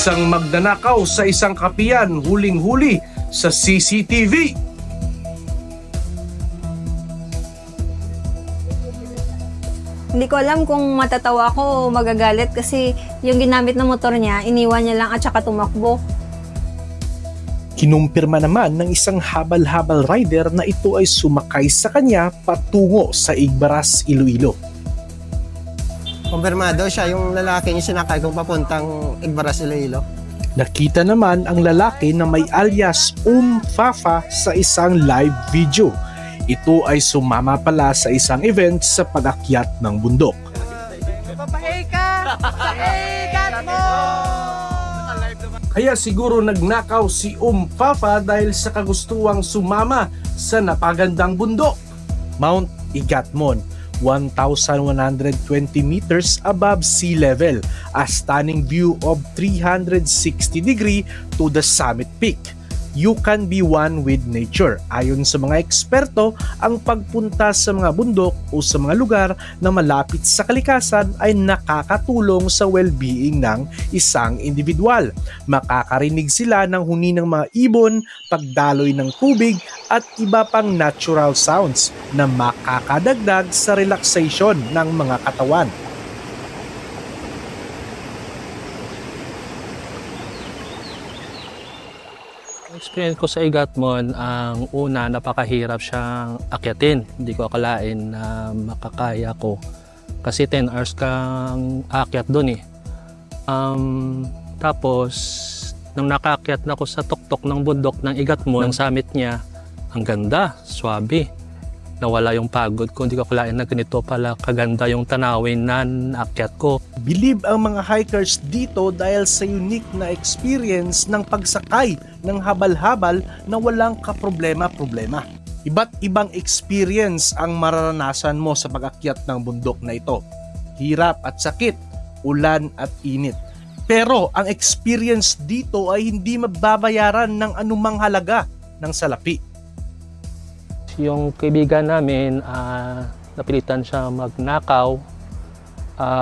Isang magnanakaw sa isang kapiyan huling-huli sa CCTV. Hindi ko alam kung matatawa ako o magagalit kasi yung ginamit na motor niya, iniwan niya lang at saka tumakbo. Kinumpirma naman ng isang habal-habal rider na ito ay sumakay sa kanya patungo sa Igbaras, Iloilo. Kumpirmado siya yung lalaki yung sinakay kong papuntang Igbaras, Iloilo. Nakita naman ang lalaki na may alias Fafa sa isang live video. Ito ay sumama pala sa isang event sa pag-akyat ng bundok. Kaya siguro nagnakaw si Fafa dahil sa kagustuang sumama sa napagandang bundok. Mount Igatmon, 1,120 meters above sea level, a stunning view of 360 degree to the summit peak. You can be one with nature. Ayon sa mga eksperto, ang pagpunta sa mga bundok o sa mga lugar na malapit sa kalikasan ay nakakatulong sa well-being ng isang individual. Makakarinig sila ng huni ng mga ibon, pagdaloy ng tubig at iba pang natural sounds na makakadagdag sa relaxation ng mga katawan. Experience ko sa Igatmon, ang una, napakahirap siyang akyatin. Hindi ko akalain na makakaya ko. Kasi 10 hours kang akyat doon eh. Tapos, nung nakakyat na ako sa tuktok ng bundok ng Igatmon, ng summit niya, ang ganda, swabe. Nawala yung pagod ko. Hindi ko akalain na ganito pala kaganda yung tanawin na naakyat ko. Bilib ang mga hikers dito dahil sa unique na experience ng pagsakay ng habal-habal na walang kaproblema-problema. Iba't ibang experience ang mararanasan mo sa pag-akyat ng bundok na ito. Hirap at sakit, ulan at init. Pero ang experience dito ay hindi mababayaran ng anumang halaga ng salapi. Yung kaibigan namin, napilitan siya magnakaw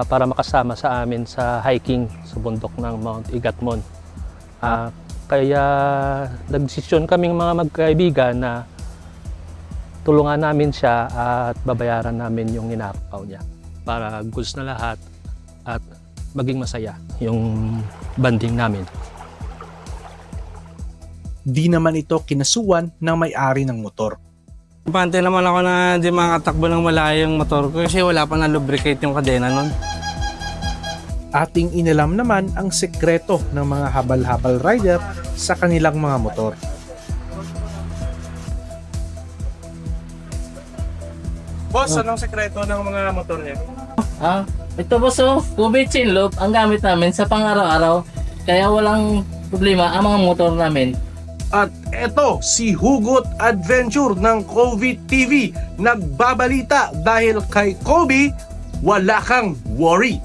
para makasama sa amin sa hiking sa bundok ng Mount Igatmon. Kaya nagdesisyon kaming mga magkaibigan na tulungan namin siya at babayaran namin yung ninakaw niya para goods na lahat at maging masaya yung banding namin. Di naman ito kinasuan ng may-ari ng motor. Pante naman ako na di makatakbo ng malayo yung motor ko kasi wala pa na-lubricate yung kadena nun. Ating inalam naman ang sekreto ng mga habal-habal rider sa kanilang mga motor. Boss, anong sekreto ng mga motor niya? Ito boss, Kubi chain loop ang gamit namin sa pang-araw-araw. Kaya walang problema ang mga motor namin. At eto, si Hugot Adventure ng COVID TV nagbabalita dahil kay Kobe, wala kang worry.